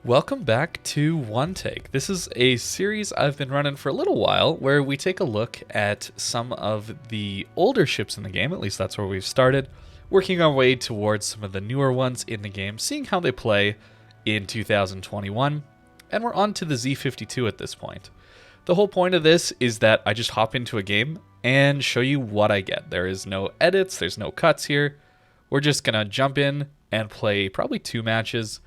Welcome back to One Take. This is a series I've been running for a little while where we take a look at some of the older ships in the game, at least that's where we've started, working our way towards some of the newer ones in the game, seeing how they play in 2021, and we're on to the Z-52 at this point. The whole point of this is that I just hop into a game and show you what I get. There is no edits, there's no cuts here. We're just gonna jump in and play probably 2 matches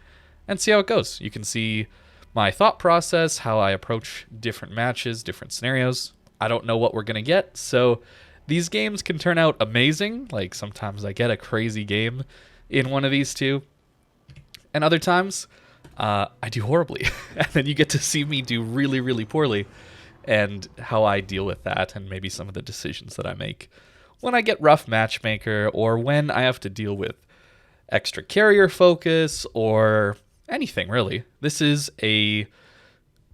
and see how it goes. You can see my thought process, how I approach different matches, different scenarios. I don't know what we're going to get, so these games can turn out amazing. Like sometimes I get a crazy game in one of these two, and other times I do horribly. And then you get to see me do really, really poorly and how I deal with that and maybe some of the decisions that I make when I get rough matchmaker or when I have to deal with extra carrier focus or anything really. This is a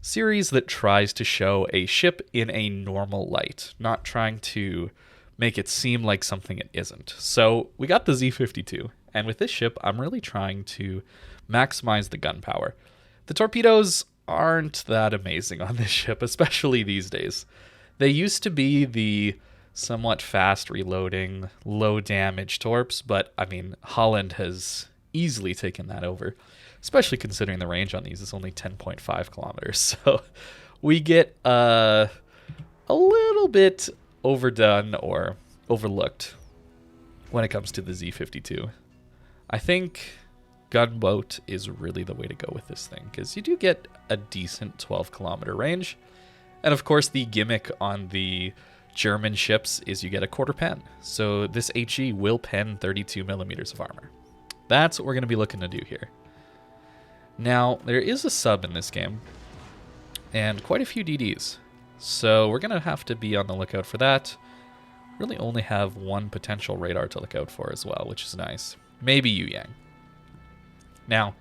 series that tries to show a ship in a normal light, not trying to make it seem like something it isn't. So we got the Z-52, and with this ship, I'm really trying to maximize the gun power. The torpedoes aren't that amazing on this ship, especially these days. They used to be the somewhat fast reloading, low damage torps, but I mean, Holland has easily taken that over, especially considering the range on these is only 10.5 kilometers. So we get a little bit overdone or overlooked when it comes to the Z-52. I think gunboat is really the way to go with this thing, because you do get a decent 12-kilometer range. And of course, the gimmick on the German ships is you get a quarter pen. So this HE will pen 32 millimeters of armor. That's what we're going to be looking to do here. Now, there is a sub in this game, and quite a few DDs. So we're going to have to be on the lookout for that. Really only have one potential radar to look out for as well, which is nice. Maybe Yu Yang. Now,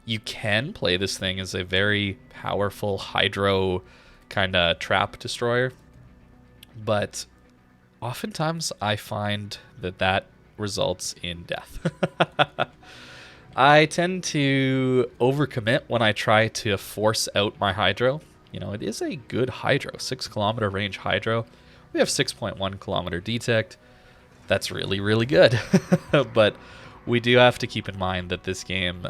you can play this thing as a very powerful hydro kind of trap destroyer, but oftentimes I find that results in death. I tend to overcommit when I try to force out my hydro. You know, it is a good hydro, 6-kilometer range hydro. We have 6.1 kilometer detect. That's really, really good. But we do have to keep in mind that this game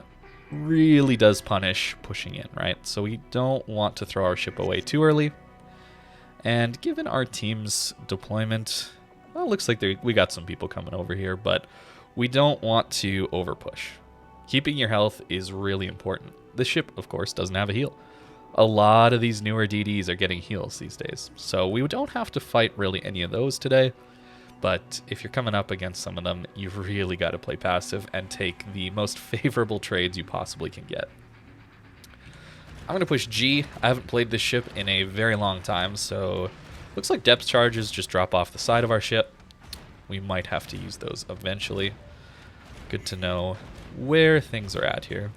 really does punish pushing in, right? So we don't want to throw our ship away too early. And given our team's deployment, well, it looks like we got some people coming over here, but we don't want to overpush. Keeping your health is really important. This ship, of course, doesn't have a heal. A lot of these newer DDs are getting heals these days, so we don't have to fight really any of those today. But if you're coming up against some of them, you've really got to play passive and take the most favorable trades you possibly can get. I'm going to push G. I haven't played this ship in a very long time, so looks like depth charges just drop off the side of our ship. We might have to use those eventually. Good to know where things are at here.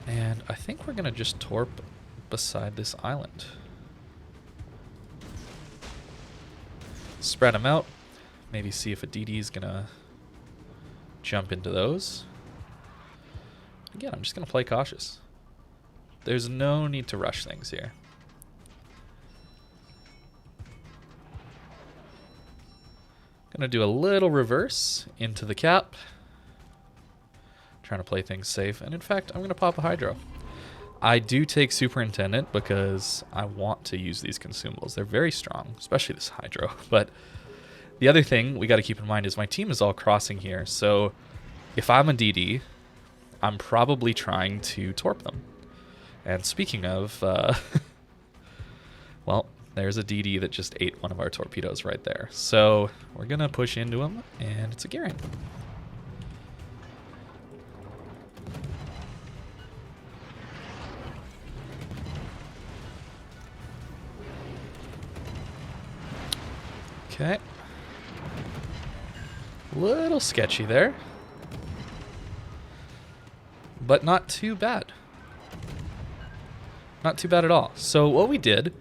And I think we're going to just torp beside this island. Spread them out. Maybe see if a DD is going to jump into those. Again, I'm just going to play cautious. There's no need to rush things here. Going to do a little reverse into the cap. Trying to play things safe. And in fact, I'm going to pop a hydro. I do take Superintendent because I want to use these consumables. They're very strong, especially this hydro. But the other thing we got to keep in mind is my team is all crossing here. So if I'm a DD, I'm probably trying to torp them. And speaking of, well, there's a DD that just ate one of our torpedoes right there. So we're going to push into him, and it's a gearing. Okay. Little sketchy there. But not too bad. Not too bad at all. So what we did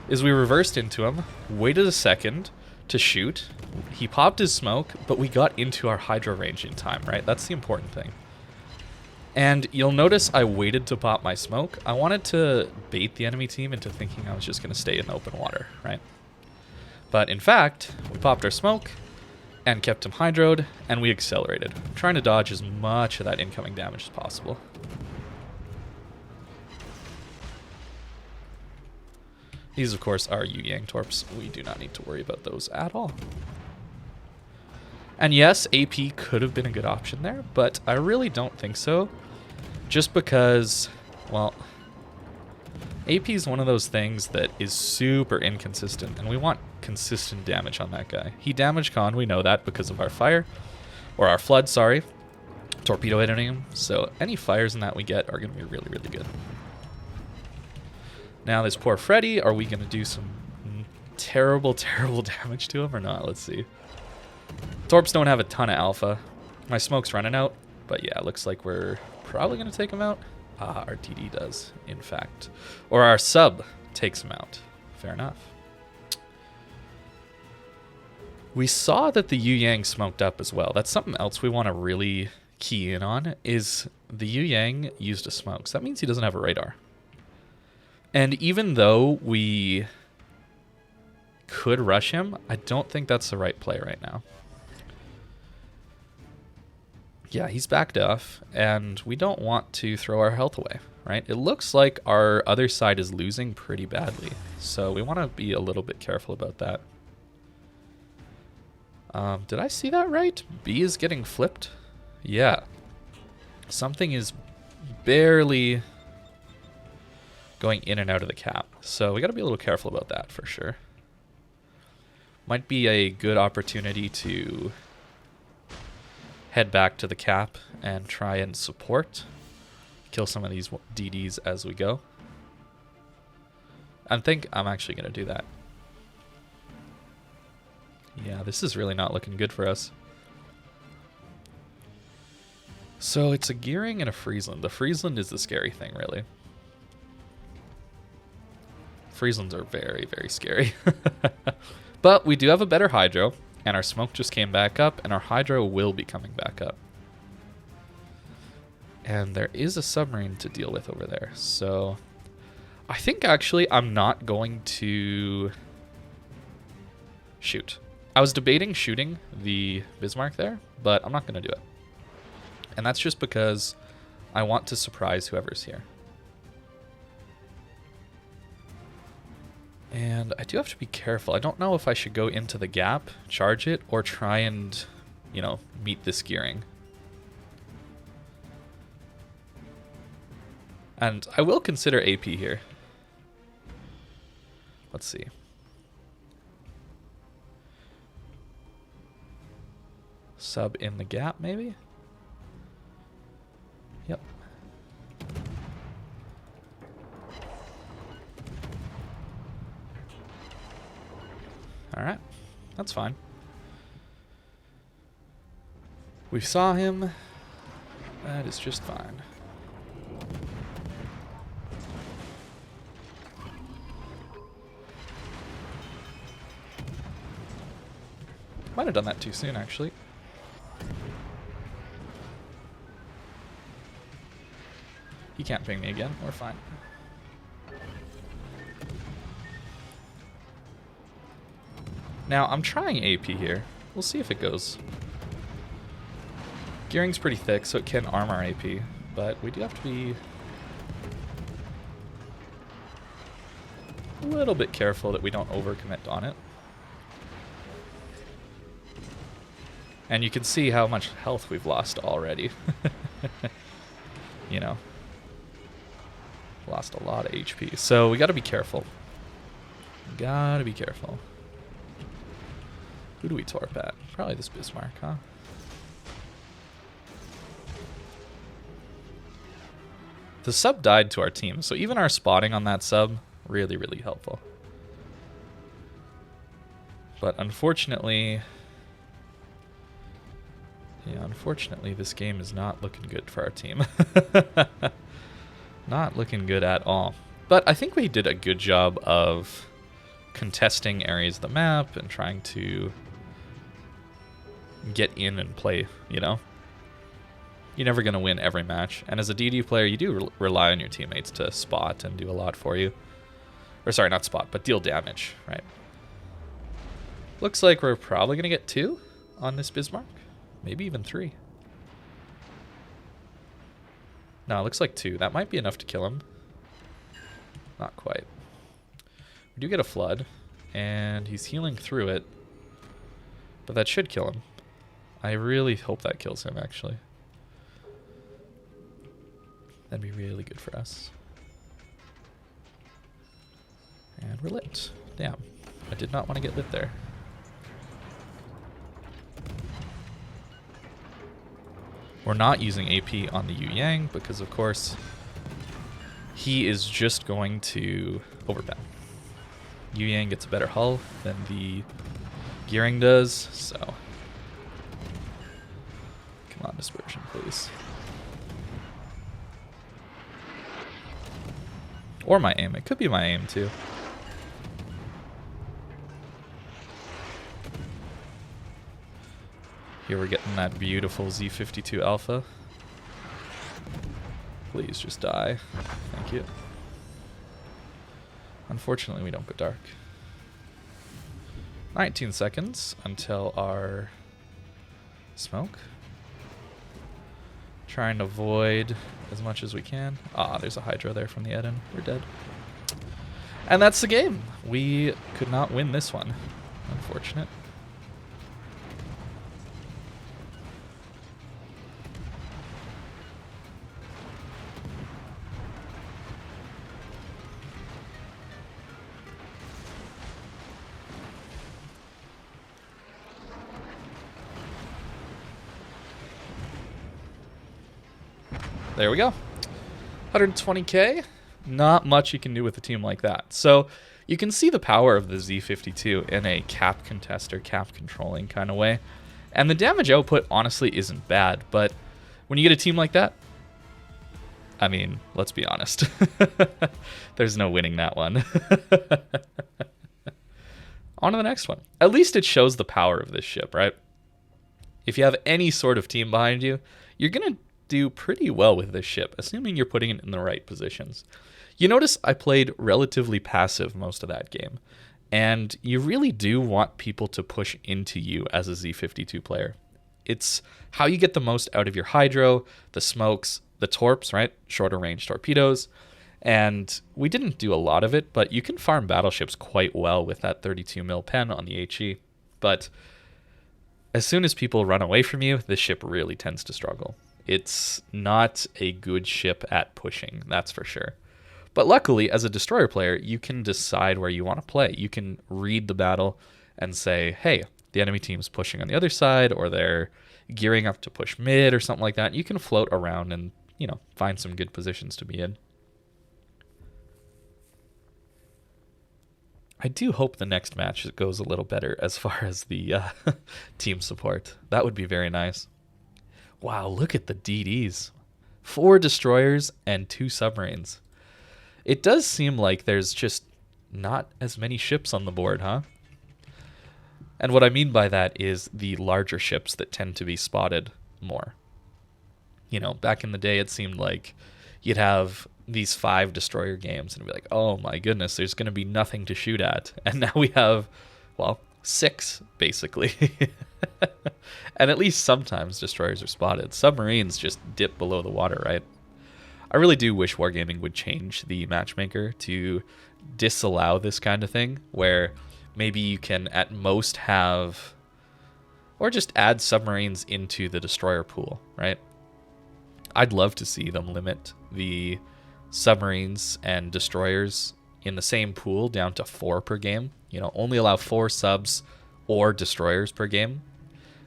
is we reversed into him, waited a second to shoot. He popped his smoke, but we got into our hydro range in time, right? That's the important thing. And you'll notice I waited to pop my smoke. I wanted to bait the enemy team into thinking I was just going to stay in the open water, right? But in fact, we popped our smoke and kept him hydroed, and we accelerated. I'm trying to dodge as much of that incoming damage as possible. These, of course, are Yu Yang Torps. We do not need to worry about those at all. And yes, AP could have been a good option there, but I really don't think so. Just because, well, AP is one of those things that is super inconsistent, and we want consistent damage on that guy. He damaged Khan, we know that because of our fire, or our flood, sorry. Torpedo hitting him, so any fires in that we get are going to be really, really good. Now this poor Freddy, are we going to do some terrible, terrible damage to him or not? Let's see. Torps don't have a ton of alpha. My smoke's running out, but yeah, it looks like we're probably going to take him out. Ah, our TD does, in fact. Or our sub takes him out. Fair enough. We saw that the Yu Yang smoked up as well. That's something else we want to really key in on, is the Yu Yang used a smoke. So that means he doesn't have a radar. And even though we could rush him, I don't think that's the right play right now. Yeah, he's backed off, and we don't want to throw our health away, right? It looks like our other side is losing pretty badly, so we want to be a little bit careful about that. Did I see that right? B is getting flipped? Yeah. Something is barely going in and out of the cap, so we got to be a little careful about that for sure. Might be a good opportunity to head back to the cap and try and support, kill some of these DDs as we go. I think I'm actually going to do that. Yeah, this is really not looking good for us. So it's a gearing and a Friesland. The Friesland is the scary thing, really. Frieslands are very, very scary. But we do have a better hydro, and our smoke just came back up, and our hydro will be coming back up. And there is a submarine to deal with over there, so I think actually I'm not going to shoot. I was debating shooting the Bismarck there, but I'm not going to do it. And that's just because I want to surprise whoever's here. And I do have to be careful. I don't know if I should go into the gap, charge it, or try and, you know, meet this gearing. And I will consider AP here. Let's see. Sub in the gap, maybe? Yep. Alright, that's fine. We saw him. That is just fine. Might have done that too soon, actually. He can't ping me again. We're fine. Now, I'm trying AP here. We'll see if it goes. Gearing's pretty thick, so it can arm our AP, but we do have to be a little bit careful that we don't overcommit on it. And you can see how much health we've lost already. You know. Lost a lot of HP. So we gotta be careful. Gotta be careful. Who do we torp at? Probably this Bismarck, huh? The sub died to our team, so even our spotting on that sub, really, really helpful. But unfortunately... yeah, unfortunately, this game is not looking good for our team. Not looking good at all. But I think we did a good job of contesting areas of the map and trying to get in and play, you know? You're never going to win every match. And as a DD player, you do rely on your teammates to spot and do a lot for you. Or sorry, not spot, but deal damage, right? Looks like we're probably going to get 2 on this Bismarck. Maybe even 3. No, it looks like 2. That might be enough to kill him. Not quite. We do get a flood, and he's healing through it. But that should kill him. I really hope that kills him, actually. That'd be really good for us. And we're lit. Damn. I did not want to get lit there. We're not using AP on the Yu Yang because, of course, he is just going to overpen. Yu Yang gets a better hull than the Gearing does, so... Come on, dispersion, please. Or my aim. It could be my aim, too. Here we're getting that beautiful Z-52 Alpha. Please just die. Thank you. Unfortunately, we don't go dark. 19 seconds until our smoke. Trying to avoid as much as we can. Ah, there's a Hydra there from the Eden. We're dead. And that's the game. We could not win this one. Unfortunate. There we go. 120k. Not much you can do with a team like that. So you can see the power of the Z-52 in a cap contester, cap controlling kind of way. And the damage output honestly isn't bad, but when you get a team like that, I mean, let's be honest. There's no winning that one. On to the next one. At least it shows the power of this ship, right? If you have any sort of team behind you, you're going to do pretty well with this ship, assuming you're putting it in the right positions. You notice I played relatively passive most of that game, and you really do want people to push into you as a Z-52 player. It's how you get the most out of your hydro, the smokes, the torps, right? Shorter range torpedoes. And we didn't do a lot of it, but you can farm battleships quite well with that 32 mil pen on the HE. But as soon as people run away from you, this ship really tends to struggle. It's not a good ship at pushing, that's for sure. But luckily, as a destroyer player, you can decide where you want to play. You can read the battle and say, hey, the enemy team's pushing on the other side, or they're gearing up to push mid or something like that. And you can float around and, you know, find some good positions to be in. I do hope the next match goes a little better as far as the team support. That would be very nice. Wow, look at the DDs. 4 destroyers and 2 submarines. It does seem like there's just not as many ships on the board, huh? And what I mean by that is the larger ships that tend to be spotted more. You know, back in the day, it seemed like you'd have these 5 destroyer games and be like, oh my goodness, there's going to be nothing to shoot at. And now we have, well, 6, basically. And at least sometimes destroyers are spotted. Submarines just dip below the water, right? I really do wish Wargaming would change the matchmaker to disallow this kind of thing, where maybe you can at most have, or just add submarines into the destroyer pool, right? I'd love to see them limit the submarines and destroyers in the same pool down to 4 per game. You know, only allow 4 subs or destroyers per game.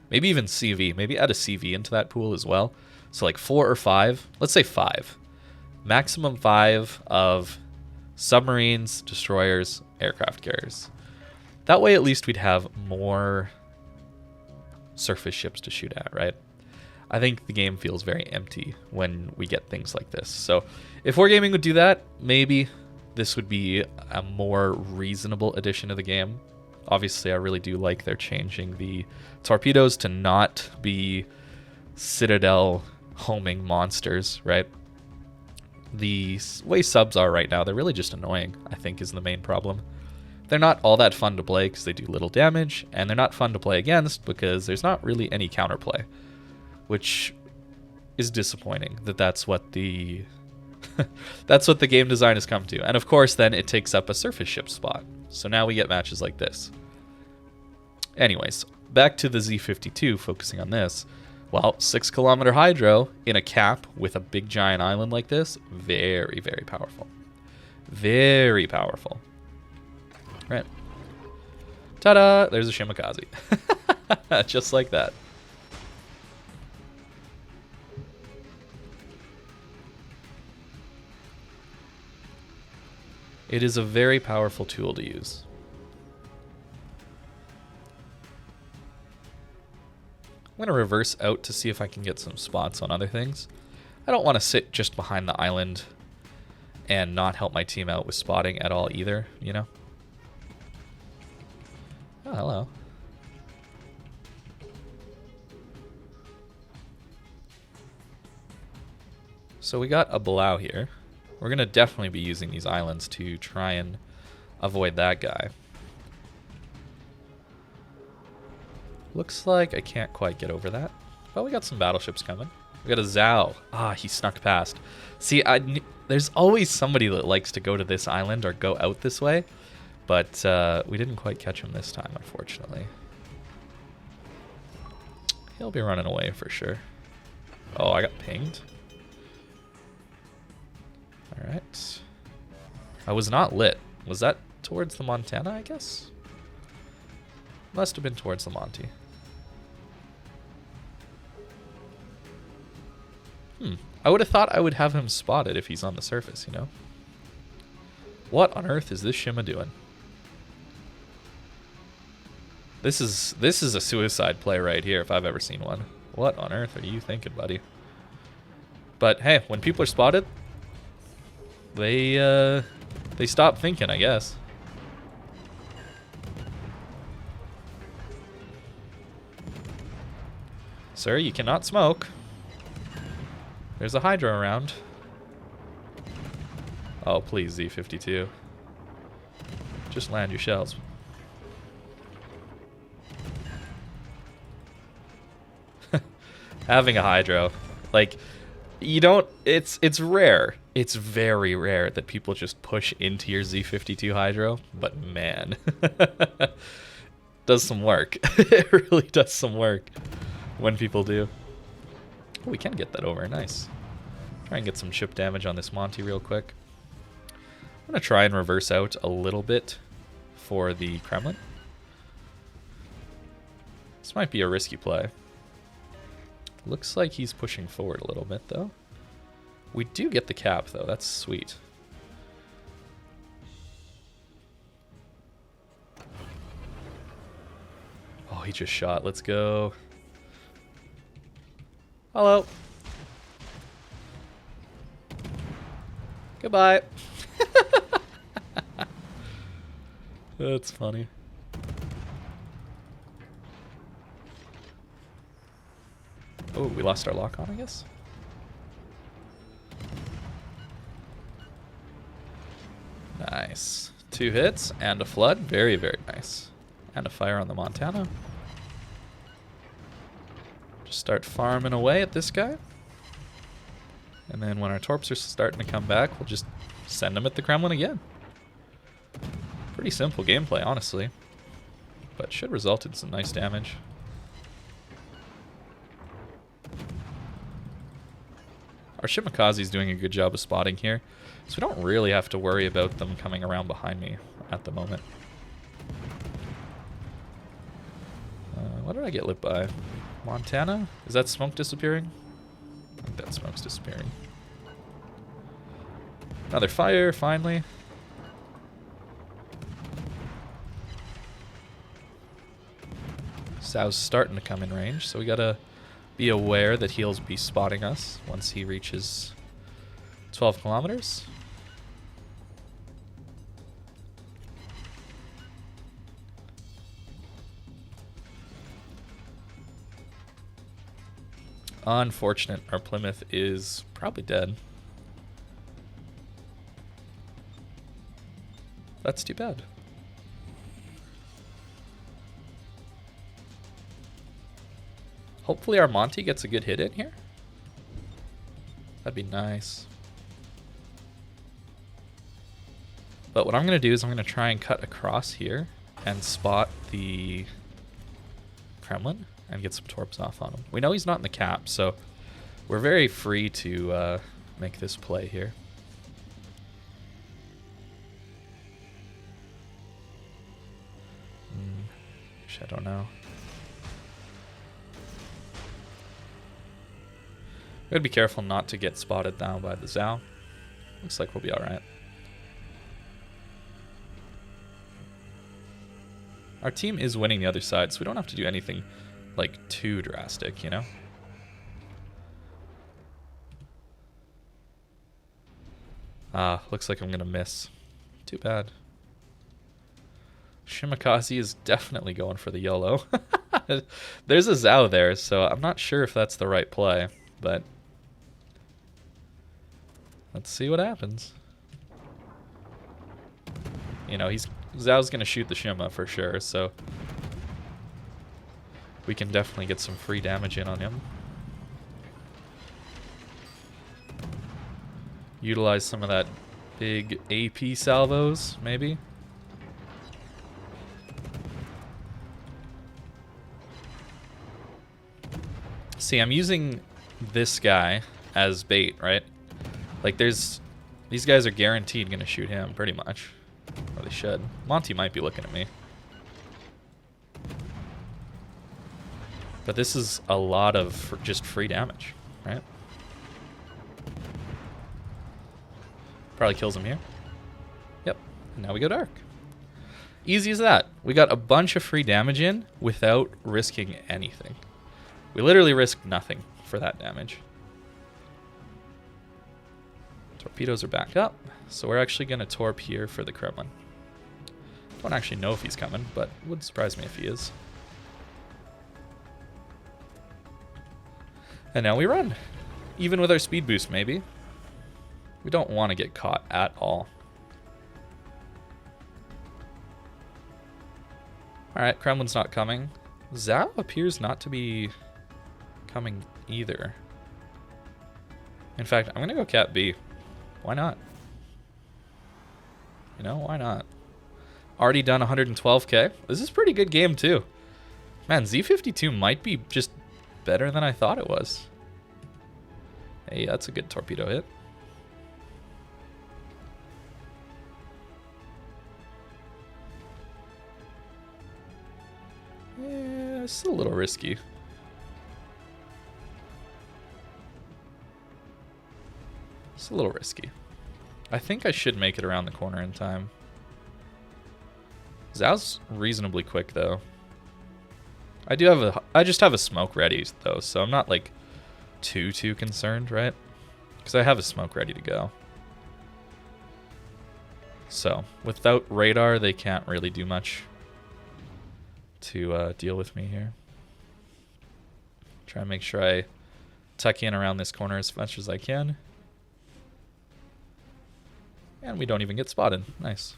Maybe even CV. Maybe add a CV into that pool as well. So like 4 or 5. Let's say 5. Maximum 5 of submarines, destroyers, aircraft carriers. That way at least we'd have more surface ships to shoot at, right? I think the game feels very empty when we get things like this. So if Wargaming would do that, maybe this would be a more reasonable addition to the game. Obviously, I really do like they're changing the torpedoes to not be Citadel homing monsters, right? The way subs are right now, they're really just annoying, I think, is the main problem. They're not all that fun to play because they do little damage, and they're not fun to play against because there's not really any counterplay, which is disappointing that that's what the that's what the game design has come to. And of course, then it takes up a surface ship spot. So now we get matches like this. Anyways, back to the Z-52, focusing on this. Well, 6-kilometer hydro in a cap with a big giant island like this, very, very powerful. Very powerful. Right. Ta-da! There's a Shimakaze. Just like that. It is a very powerful tool to use. I'm going to reverse out to see if I can get some spots on other things. I don't want to sit just behind the island and not help my team out with spotting at all either, you know? Oh, hello. So we got a Blau here. We're going to definitely be using these islands to try and avoid that guy. Looks like I can't quite get over that. But we got some battleships coming. We got a Zhao. Ah, he snuck past. See, there's always somebody that likes to go to this island or go out this way. But we didn't quite catch him this time, unfortunately. He'll be running away for sure. Oh, I got pinged. Alright. I was not lit. Was that towards the Montana, I guess? Must have been towards the Monty. I would have thought I would have him spotted if he's on the surface, you know? What on earth is this Shima doing? This is a suicide play right here if I've ever seen one. What on earth are you thinking, buddy? But hey, when people are spotted, they stop thinking, I guess. Sir, you cannot smoke. There's a Hydra around. Oh, please, Z-52. Just land your shells. Having a Hydro. Like, you don't... It's rare. It's very rare that people just push into your Z-52 Hydro. But man. Does some work. It really does some work when people do. Oh, we can get that over. Nice. Try and get some ship damage on this Monty real quick. I'm going to try and reverse out a little bit for the Kremlin. This might be a risky play. Looks like he's pushing forward a little bit, though. We do get the cap, though. That's sweet. Oh, he just shot. Let's go. Hello. Goodbye. That's funny. Oh, we lost our lock on, I guess. Nice. 2 hits and a flood. Very, very nice. And a fire on the Montana. Just start farming away at this guy. And then when our torps are starting to come back, we'll just send them at the Kremlin again. Pretty simple gameplay, honestly. But should result in some nice damage. Our Shimakaze's doing a good job of spotting here, so we don't really have to worry about them coming around behind me at the moment. What did I get lit by? Montana? Is that smoke disappearing? I think that smoke's disappearing. Another fire, finally. Zhao's starting to come in range, so we gotta be aware that he'll be spotting us once he reaches 12 kilometers. Unfortunate. Our Plymouth is probably dead. That's too bad. Hopefully our Monty gets a good hit in here. That'd be nice. But what I'm going to do is I'm going to try and cut across here and spot the Kremlin and get some torps off on him. We know he's not in the cap, so we're very free to make this play here. I don't know. We gotta be careful not to get spotted now by the Zao. Looks like we'll be alright. Our team is winning the other side, so we don't have to do anything like too drastic, you know? Ah, looks like I'm gonna miss. Too bad. Shimakaze is definitely going for the YOLO. There's a Zao there, so I'm not sure if that's the right play, but let's see what happens. You know, Zao's gonna shoot the Shima for sure, so we can definitely get some free damage in on him. Utilize some of that big AP salvos, maybe. See, I'm using this guy as bait, right? Like, these guys are guaranteed gonna shoot him, pretty much. Or they should. Monty might be looking at me. But this is a lot of just free damage, right? Probably kills him here. Yep. And now we go dark. Easy as that. We got a bunch of free damage in without risking anything. We literally risked nothing for that damage. Torpedoes are back up, so we're actually going to torp here for the Kremlin. Don't actually know if he's coming, but it would surprise me if he is. And now we run. Even with our speed boost, maybe. We don't want to get caught at all. Alright, Kremlin's not coming. Zao appears not to be coming either. In fact, I'm going to go Cat B. Why not? You know, why not? Already done 112k. This is a pretty good game too. Man, Z-52 might be just better than I thought it was. Hey, that's a good torpedo hit. Yeah, it's a little risky. It's a little risky. I think I should make it around the corner in time. Zao's reasonably quick though. I just have a smoke ready though, so I'm not like too concerned, right? Because I have a smoke ready to go. So without radar, they can't really do much to deal with me here. Try and make sure I tuck in around this corner as much as I can. And we don't even get spotted. Nice.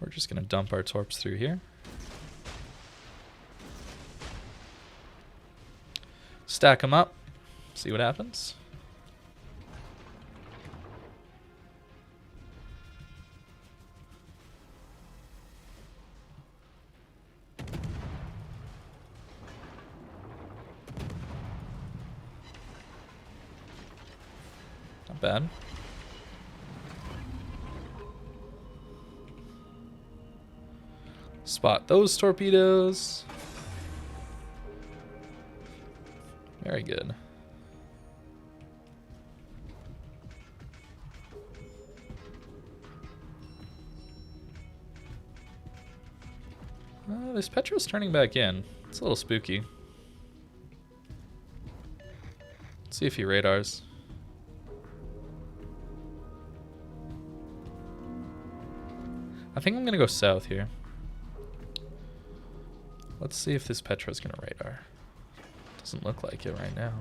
We're just going to dump our torps through here. Stack them up. See what happens. Not bad. Spot those torpedoes. Very good. This Petro's turning back in. It's a little spooky. Let's see if he radars. I think I'm gonna go south here. Let's see if this Petra's gonna radar. Doesn't look like it right now.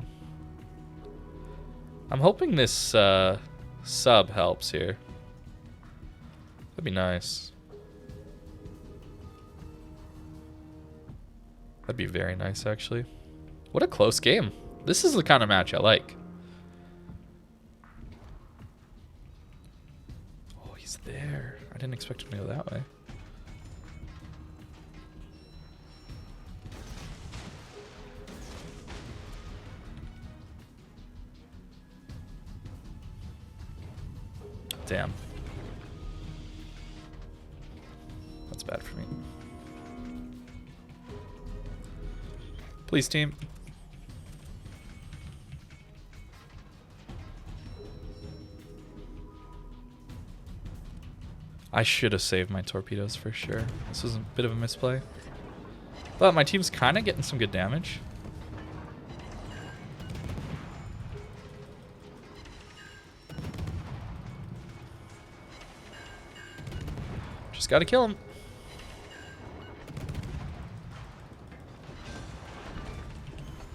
I'm hoping this sub helps here. That'd be nice. That'd be very nice, actually. What a close game. This is the kind of match I like. Oh, he's there. I didn't expect him to go that way. Damn. That's bad for me. Please, team. I should have saved my torpedoes for sure. This was a bit of a misplay. But my team's kind of getting some good damage. Just gotta kill him.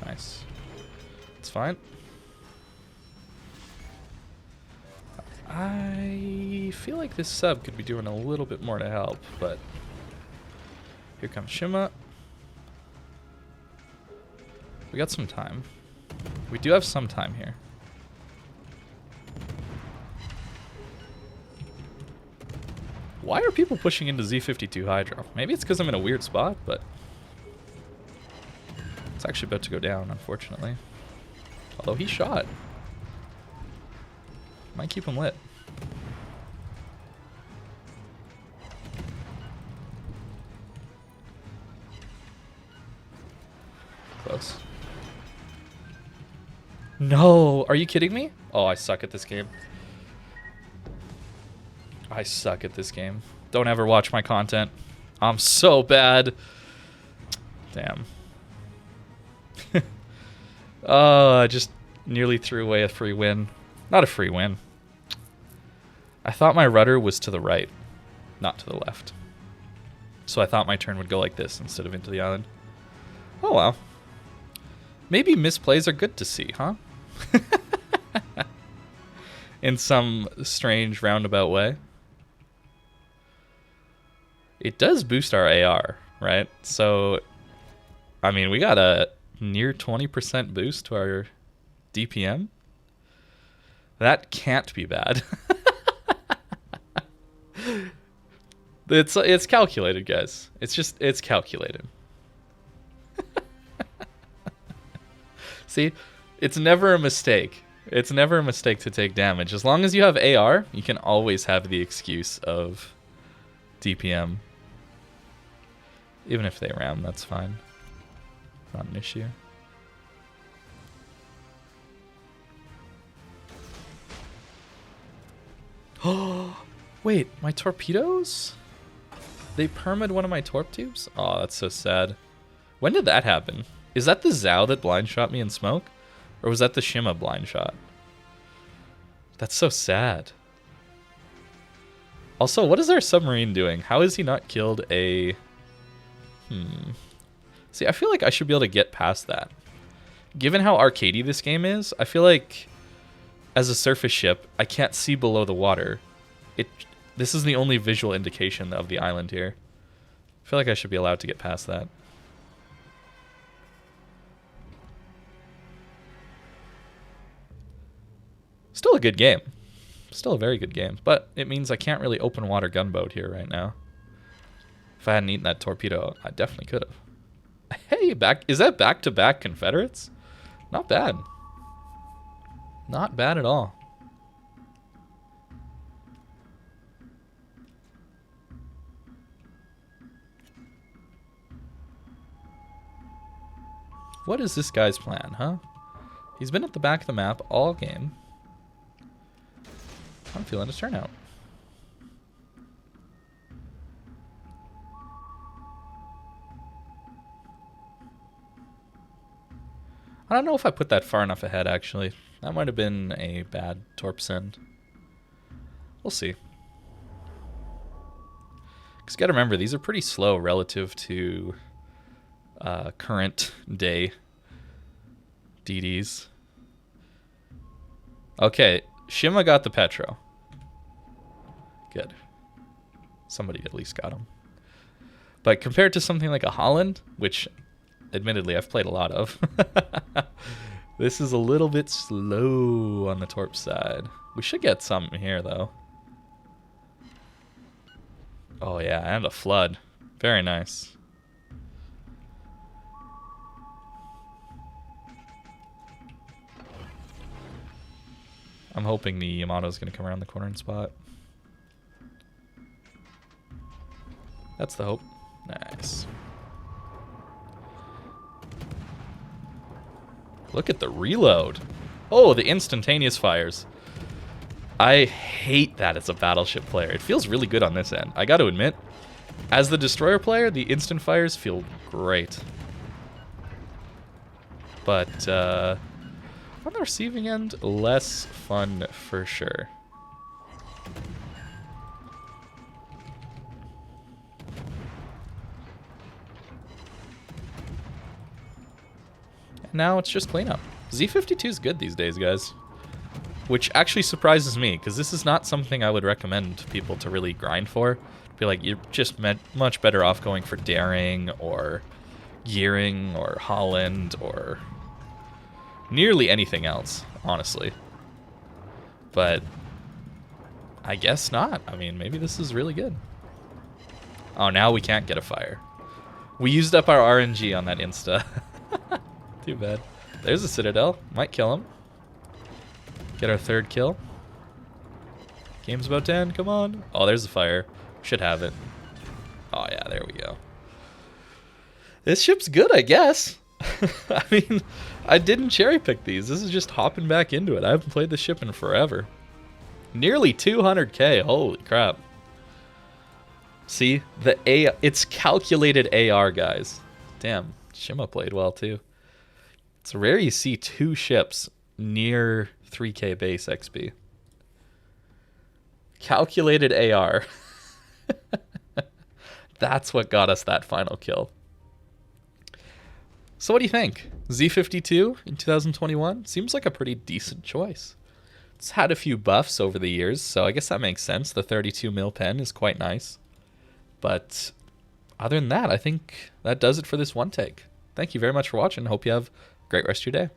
Nice. It's fine. I feel like this sub could be doing a little bit more to help, but here comes Shima. We got some time. We do have some time here. Why are people pushing into Z-52 Hydro? Maybe it's because I'm in a weird spot, but it's actually about to go down, unfortunately. Although he shot. Might keep him lit. Close. No! Are you kidding me? Oh, I suck at this game. I suck at this game. Don't ever watch my content. I'm so bad. Damn. I just nearly threw away a free win. Not a free win. I thought my rudder was to the right, not to the left. So I thought my turn would go like this instead of into the island. Oh well. Maybe misplays are good to see, huh? In some strange roundabout way. It does boost our AR, right? So, I mean, we got a near 20% boost to our DPM. That can't be bad. It's calculated, guys. It's calculated. See, it's never a mistake. It's never a mistake to take damage. As long as you have AR, you can always have the excuse of DPM. Even if they ram, that's fine. Not an issue. Oh, wait, my torpedoes? They permed one of my torp tubes? Oh, that's so sad. When did that happen? Is that the Zhao that blind shot me in smoke? Or was that the Shima blind shot? That's so sad. Also, what is our submarine doing? How has he not killed a... See, I feel like I should be able to get past that. Given how arcadey this game is, I feel like as a surface ship, I can't see below the water. This is the only visual indication of the island here. I feel like I should be allowed to get past that. Still a good game. Still a very good game. But it means I can't really open water gunboat here right now. If I hadn't eaten that torpedo, I definitely could have. Hey, is that back-to-back Confederates? Not bad. Not bad at all. What is this guy's plan, huh? He's been at the back of the map all game. I'm feeling his turnout. I don't know if I put that far enough ahead, actually. That might have been a bad torp send. We'll see. Because you got to remember, these are pretty slow relative to current day DDs. Okay, Shima got the Petro. Good. Somebody at least got him. But compared to something like a Holland, which admittedly I've played a lot of, this is a little bit slow on the Torp side. We should get something here, though. Oh, yeah, and a flood. Very nice. I'm hoping the Yamato's going to come around the corner and spot. That's the hope. Nice. Look at the reload. Oh, the instantaneous fires. I hate that as a battleship player. It feels really good on this end. I got to admit, as the destroyer player, the instant fires feel great. But on the receiving end, less fun for sure. And now it's just cleanup. Z-52 is good these days, guys. Which actually surprises me, because this is not something I would recommend people to really grind for. Be like, you're just much better off going for daring, or gearing, or Holland, or nearly anything else, honestly. But I guess not. I mean, maybe this is really good. Oh, now we can't get a fire. We used up our RNG on that insta. Too bad. There's a Citadel. Might kill him. Get our third kill. Game's about 10. Come on. Oh, there's a fire. Should have it. Oh, yeah. There we go. This ship's good, I guess. I mean, I didn't cherry pick these. This is just hopping back into it. I haven't played this ship in forever. Nearly 200k. Holy crap. See? It's calculated AR, guys. Damn. Shima played well, too. It's rare you see two ships near 3k base XP. Calculated AR. That's what got us that final kill. So what do you think? Z-52 in 2021? Seems like a pretty decent choice. It's had a few buffs over the years, so I guess that makes sense. The 32 mil pen is quite nice. But other than that, I think that does it for this one take. Thank you very much for watching. Hope you have a great rest of your day.